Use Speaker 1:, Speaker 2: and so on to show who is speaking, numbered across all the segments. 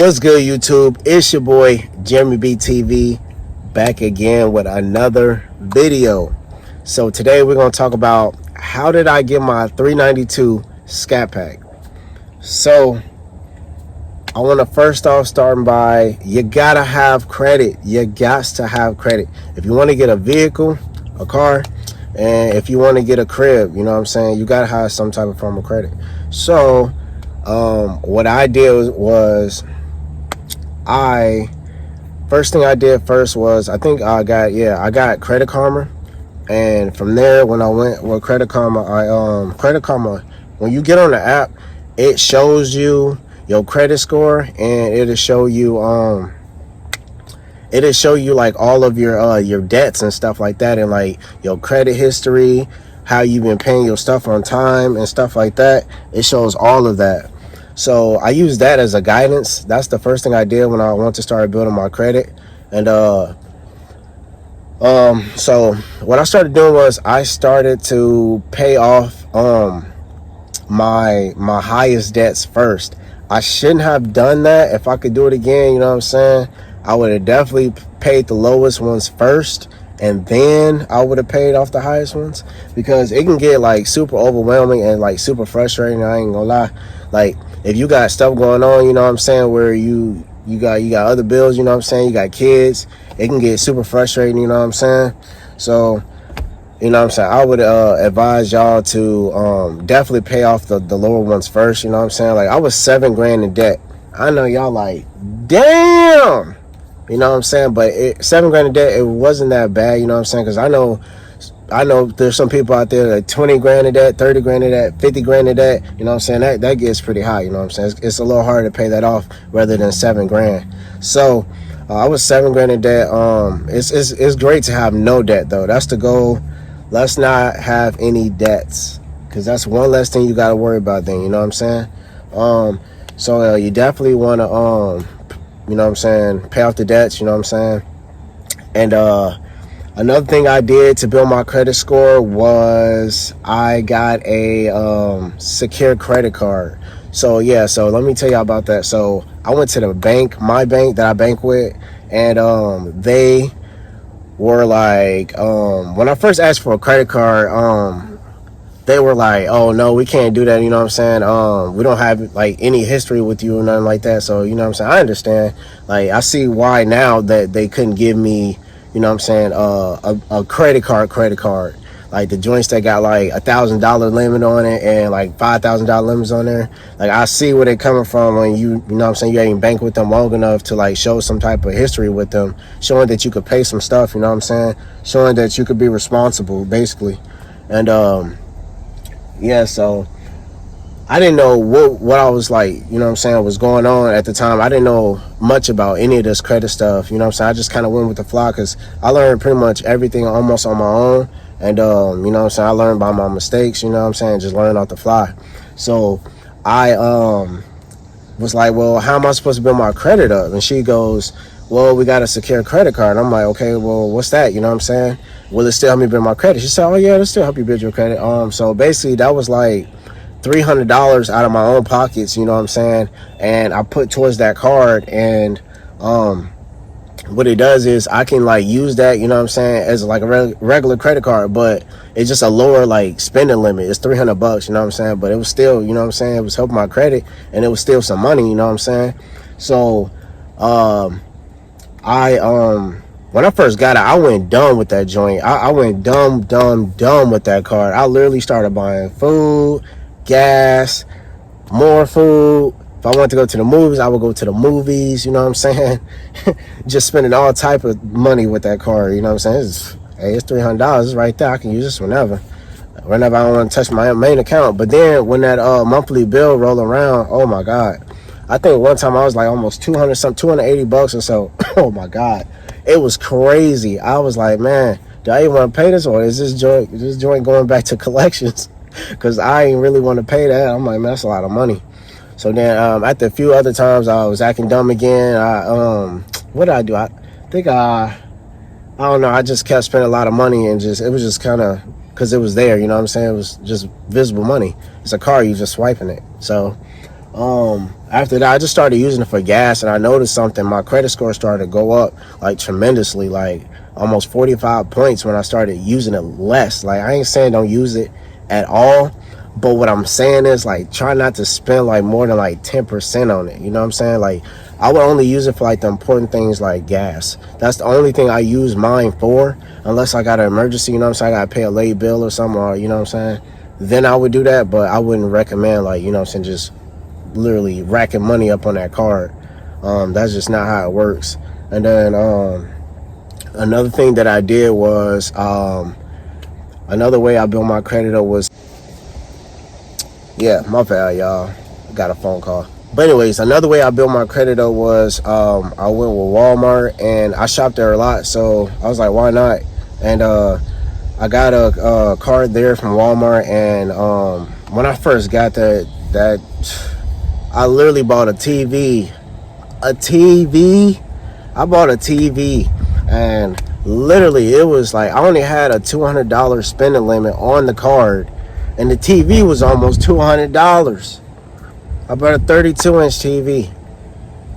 Speaker 1: What's good, YouTube? It's your boy Jeremy B TV, back again with another video. So today we're going to talk about how did I get my 392 Scatpack. So I want to first off starting by, you gotta have credit. You got to have credit if you want to get a vehicle, a car, and if you want to get a crib. You know what I'm saying? You gotta have some type of form of credit. So what I did was first thing I did was I got Credit Karma, and from there when I went with Credit Karma, when you get on the app, it shows you your credit score, and it'll show you like all of your debts and stuff like that, and like your credit history, how you've been paying your stuff on time and stuff like that. It shows all of that. So I use that as a guidance. That's the first thing I did when I wanted to start building my credit. And so what I started doing was I started to pay off my highest debts first. I shouldn't have done that. If I could do it again, you know what I'm saying, I would have definitely paid the lowest ones first, and then I would have paid off the highest ones, because it can get like super overwhelming and like super frustrating. I ain't gonna lie. Like, if you got stuff going on, you know what I'm saying, where you got other bills, you know what I'm saying, you got kids, it can get super frustrating, you know what I'm saying. So, you know what I'm saying, I would advise y'all to definitely pay off the lower ones first, you know what I'm saying. Like, I was $7 grand in debt. I know y'all like, damn, you know what I'm saying, but $7 grand in debt, it wasn't that bad, you know what I'm saying, because I know there's some people out there that 20 grand in debt, 30 grand in debt, 50 grand in debt, you know what I'm saying, that gets pretty high, you know what I'm saying. It's a little harder to pay that off rather than 7 grand. So I was 7 grand in debt. It's great to have no debt though. That's the goal. Let's not have any debts, because that's one less thing you got to worry about then, you know what I'm saying. So you definitely want to you know what I'm saying, pay off the debts, you know what I'm saying. And another thing I did to build my credit score was I got a secure credit card. So yeah, so let me tell y'all about that. So I went to the bank, my bank that I bank with, and they were like, when I first asked for a credit card, they were like, oh no, we can't do that, you know what I'm saying, we don't have like any history with you or nothing like that. So you know what I'm saying, I understand. Like, I see why now that they couldn't give me, you know what I'm saying, a credit card, like the joints that got like $1,000 limit on it and like $5,000 limits on there. Like, I see where they're coming from when you know what I'm saying, you ain't bank with them long enough to like show some type of history with them, showing that you could pay some stuff, you know what I'm saying, showing that you could be responsible basically. And yeah, so I didn't know what I was like, you know what I'm saying, was going on at the time. I didn't know much about any of this credit stuff, you know what I'm saying. I just kind of went with the fly, because I learned pretty much everything almost on my own. And you know what I'm saying, I learned by my mistakes, you know what I'm saying, just learning off the fly. So I was like, well, how am I supposed to build my credit up? And she goes, well, we got a secure credit card. And I'm like, okay, well, what's that, you know what I'm saying, will it still help me build my credit? She said, oh yeah, it'll still help you build your credit. So basically that was like $300 out of my own pockets, you know what I'm saying, and I put towards that card. And what it does is I can like use that, you know what I'm saying, as like a regular credit card, but it's just a lower like spending limit. It's $300, you know what I'm saying, but it was still, you know what I'm saying, it was helping my credit, and it was still some money, you know what I'm saying. So when I first got it, I went dumb with that joint. I went dumb with that card. I literally started buying food, gas, more food. If I wanted to go to the movies, I would go to the movies, you know what I'm saying. Just spending all type of money with that card, you know what I'm saying. It's $300 right there. I can use this whenever I don't want to touch my main account. But then when that monthly bill roll around, oh my god, I think one time I was like almost $280 or so. Oh my god, it was crazy. I was like, man, do I even want to pay this, or is this joint going back to collections? Because I ain't really want to pay that. I'm like, man, that's a lot of money. So then after a few other times I was acting dumb again. What did I do? I think I don't know, I just kept spending a lot of money, and it was just kind of, because it was there, you know what I'm saying, it was just visible money. It's a car, you just swiping it. So After that, I just started using it for gas, and I noticed something. My credit score started to go up like tremendously, like almost 45 points when I started using it less. Like, I ain't saying don't use it at all, but what I'm saying is, like, try not to spend like more than like 10% on it. You know what I'm saying? Like, I would only use it for like the important things like gas. That's the only thing I use mine for, unless I got an emergency, you know what I'm saying? I got to pay a late bill or something, or, you know what I'm saying? Then I would do that, but I wouldn't recommend, like, you know what I'm saying, just literally racking money up on that card. That's just not how it works. And then another thing that I did was, another way I built my credit up was, yeah, my bad, y'all. Got a phone call. But anyways, another way I built my credit up was, I went with Walmart, and I shopped there a lot, so I was like, why not? And I got a card there from Walmart, and when I first got that I literally bought a TV. I bought a TV, and literally it was like I only had a $200 spending limit on the card, and the TV was almost $200. I bought a 32-inch TV.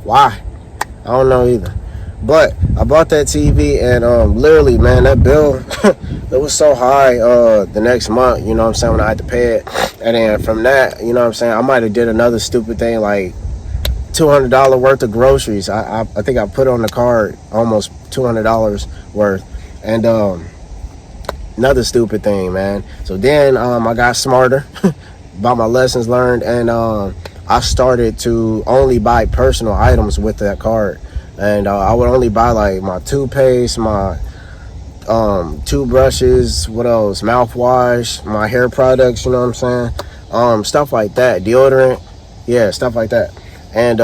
Speaker 1: Why? I don't know either. But I bought that TV, and literally, man, that bill, it was so high the next month, you know what I'm saying, when I had to pay it. And then from that, you know what I'm saying, I might have did another stupid thing, like $200 worth of groceries. I think I put on the card almost $200 worth. And another stupid thing, man. So then I got smarter about my lessons learned, and I started to only buy personal items with that card. And I would only buy like my toothpaste, my toothbrushes, what else, mouthwash, my hair products, you know what I'm saying, stuff like that, deodorant, yeah, stuff like that. And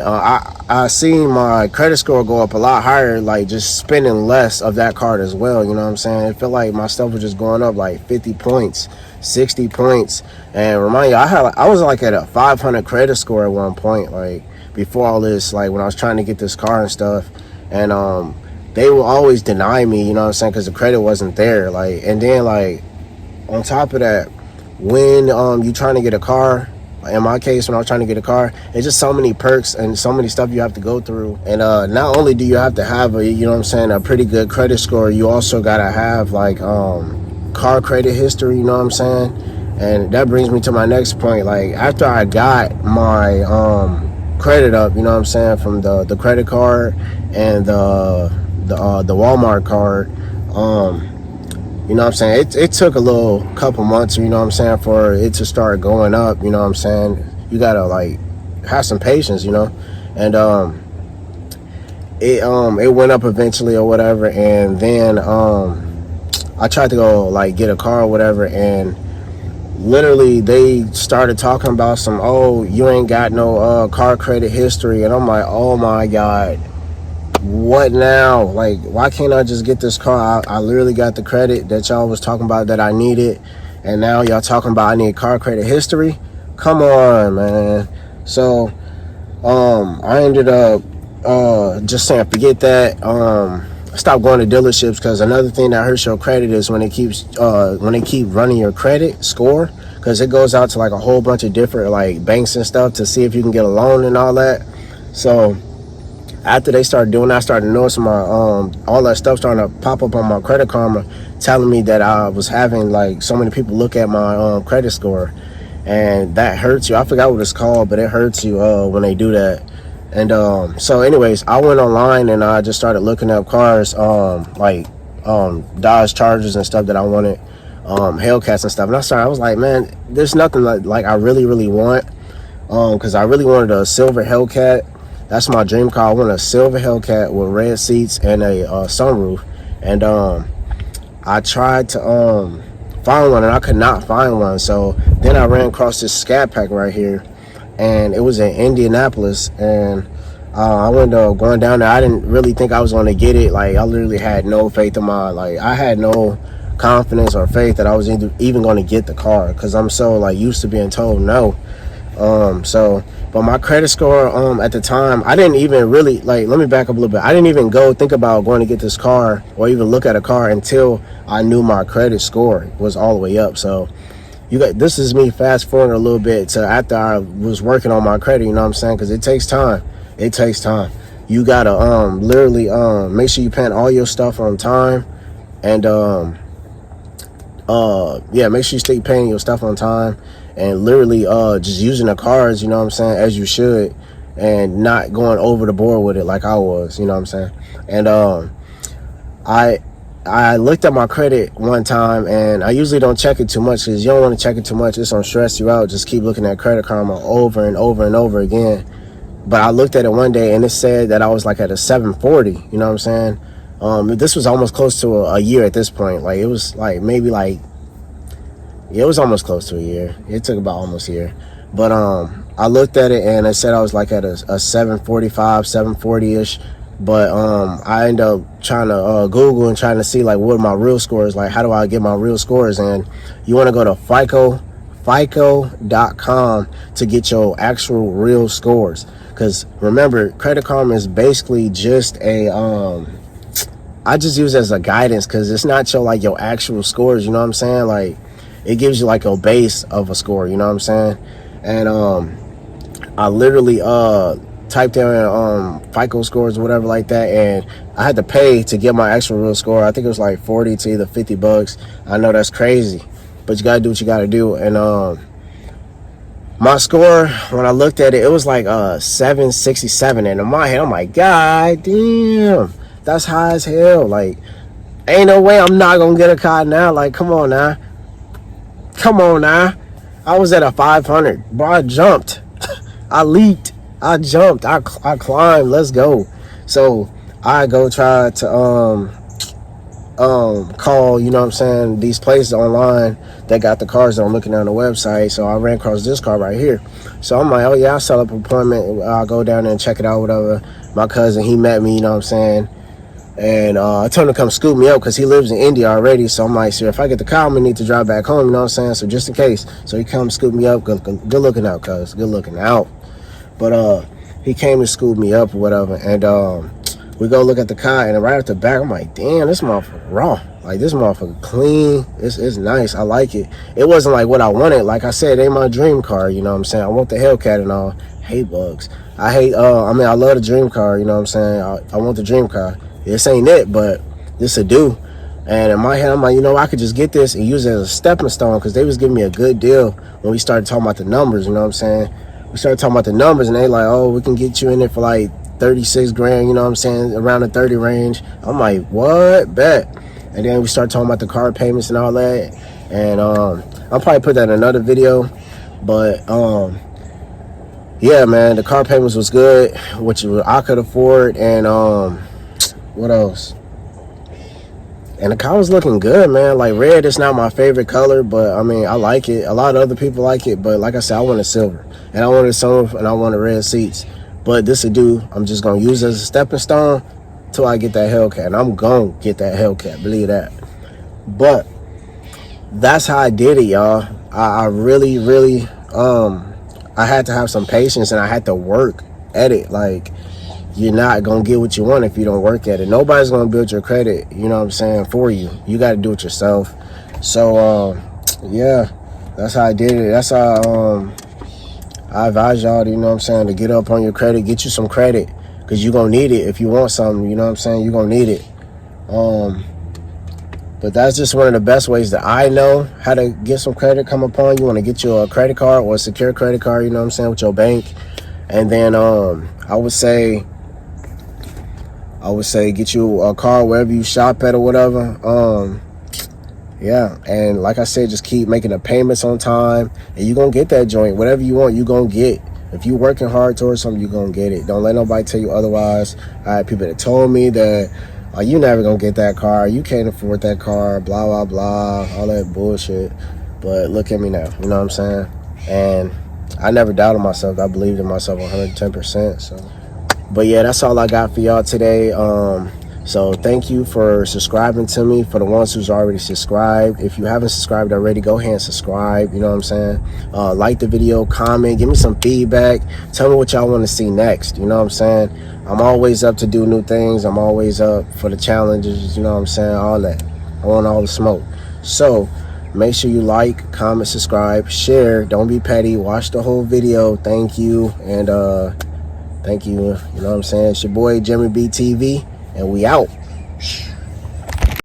Speaker 1: I seen my credit score go up a lot higher, like just spending less of that card as well, you know what I'm saying. It felt like my stuff was just going up like 50 points, 60 points. And remind you, I was like at a 500 credit score at one point, like before all this, like when I was trying to get this car and stuff. And they will always deny me, you know what I'm saying, because the credit wasn't there. Like, and then like on top of that, when you trying to get a car, in my case, when I was trying to get a car, it's just so many perks and so many stuff you have to go through. And not only do you have to have a, you know what I'm saying, a pretty good credit score, you also gotta have like car credit history, you know what I'm saying. And that brings me to my next point. Like, after I got my credit up, you know what I'm saying, from the credit card and the Walmart card, you know what I'm saying, it took a little couple months, you know what I'm saying, for it to start going up, you know what I'm saying. You gotta like have some patience, you know. And it went up eventually or whatever. And then I tried to go like get a car or whatever, and literally they started talking about some, oh, you ain't got no car credit history. And I'm like, oh my god, what now? Like, why can't I just get this car? I literally got the credit that y'all was talking about that I needed, and now y'all talking about I need car credit history. Come on, man. So I ended up just saying forget that. Stop going to dealerships, because another thing that hurts your credit is when they keep running your credit score, because it goes out to like a whole bunch of different like banks and stuff to see if you can get a loan and all that. So after they started doing that, I started noticing my all that stuff starting to pop up on my Credit Karma, telling me that I was having like so many people look at my credit score, and that hurts you. I forgot what it's called, but it hurts you when they do that. And so anyways, I went online and I just started looking up cars, like Dodge Chargers and stuff that I wanted, Hellcats and stuff. And I was like, man, there's nothing like I really want, because I really wanted a silver Hellcat. That's my dream car. I want a silver Hellcat with red seats and a sunroof. And I tried to find one, and I could not find one. So then I ran across this Scatpack right here, and it was in Indianapolis. And I went going down there. I didn't really think I was going to get it. Like, I literally had no faith in I had no confidence or faith that I was even going to get the car, because I'm so like used to being told no. But my credit score at the time, I didn't even really, like, let me back up a little bit. I didn't even think about going to get this car or even look at a car until I knew my credit score was all the way up. So This is me fast forwarding a little bit to after I was working on my credit, you know what I'm saying? Because it takes time. It takes time. You gotta literally make sure you paying all your stuff on time, and yeah, make sure you stay paying your stuff on time, and literally just using the cards, you know what I'm saying, as you should, and not going over the board with it like I was, you know what I'm saying? And I looked at my credit one time, and I usually don't check it too much because you don't want to check it too much. It's gonna stress you out. Just keep looking at Credit Karma over and over and over again. But I looked at it one day, and it said that I was like at a 740. You know what I'm saying? This was almost close to a year at this point. Like, it was like maybe like, yeah, it was almost close to a year. It took about almost a year. But I looked at it, and it said I was like at a 745, 740-ish. But I ended up trying to Google and trying to see like what my real scores, like how do I get my real scores. And you want to go to fico.com to get your actual real scores. Because remember, Credit Karma is basically just a I just use it as a guidance, because it's not your actual scores, you know what I'm saying? Like, it gives you like a base of a score, you know what I'm saying? And I literally typed in FICO scores or whatever like that, and I had to pay to get my actual real score. I think it was like 40 to either $50. I know that's crazy, but you gotta do what you gotta do. And my score, when I looked at it, it was like 767, and in my head I'm like, god damn, that's high as hell. Like, ain't no way I'm not gonna get a car now. Like, come on now, I was at a 500, bro. I jumped. I leaped, I jumped, I climbed, let's go. So I go try to call, you know what I'm saying, these places online that got the cars that I'm looking at on the website. So I ran across this car right here. So I'm like, oh yeah, I'll set up an appointment. I'll go down there and check it out, whatever. My cousin, he met me, you know what I'm saying, and I told him to come scoop me up because he lives in India already. So I'm like, sir, if I get the car, I'm gonna need to drive back home, you know what I'm saying? So just in case. So he come scoop me up. Good looking out, cuz. Good looking out. But he came and scooped me up or whatever, and we go look at the car, and right at the back, I'm like, damn, this motherfucker raw. Like, this motherfucker clean. It's nice. I like it. It wasn't like what I wanted. Like I said, it ain't my dream car, you know what I'm saying? I want the Hellcat and all. Hate bugs. I hate, I love the dream car, you know what I'm saying? I want the dream car. This ain't it, but this a do. And in my head, I'm like, you know, I could just get this and use it as a stepping stone, because they was giving me a good deal when we started talking about the numbers, you know what I'm saying? We started talking about the numbers, and they like, oh, we can get you in there for like 36 grand, you know what I'm saying, around the 30 range. I'm like, what? Bet. And then we started talking about the car payments and all that. And I'll probably put that in another video. But yeah, man, the car payments was good, which I could afford. And what else? And the car was looking good, man. Like, red is not my favorite color, but I mean, I like it. A lot of other people like it, but like I said, I wanted silver, and I wanted silver, and I wanted red seats. But this will do. I'm just gonna use it as a stepping stone till I get that Hellcat, and I'm gonna get that Hellcat, believe that. But that's how I did it, y'all. I really I had to have some patience, and I had to work at it. Like, you're not gonna get what you want if you don't work at it. Nobody's gonna build your credit, you know what I'm saying, for you. You got to do it yourself. So yeah, that's how I did it. That's how I advise y'all to, you know what I'm saying, to get up on your credit, get you some credit, because you're gonna need it if you want something, you know what I'm saying. You're gonna need it. But that's just one of the best ways that I know how to get some credit come upon. You want to get you a credit card or a secure credit card, you know what I'm saying, with your bank. And then I would say get you a car wherever you shop at or whatever. Yeah, and like I said, just keep making the payments on time, and you're gonna get that joint. Whatever you want, you're gonna get. If you're working hard towards something, you're gonna get it. Don't let nobody tell you otherwise. I had people that told me that you're never gonna get that car, you can't afford that car, blah blah blah, all that bullshit. But look at me now, you know what I'm saying? And I never doubted myself. I believed in myself 110%. So, but yeah, that's all I got for y'all today. So thank you for subscribing to me. For the ones who's already subscribed, if you haven't subscribed already, go ahead and subscribe, you know what I'm saying? Like the video, comment, give me some feedback, tell me what y'all want to see next, you know what I'm saying? I'm always up to do new things. I'm always up for the challenges, you know what I'm saying? All that. I want all the smoke. So Make sure you like, comment, subscribe, share. Don't be petty. Watch the whole video. Thank you. And thank you. You know what I'm saying? It's your boy Jimmy B TV, and we out.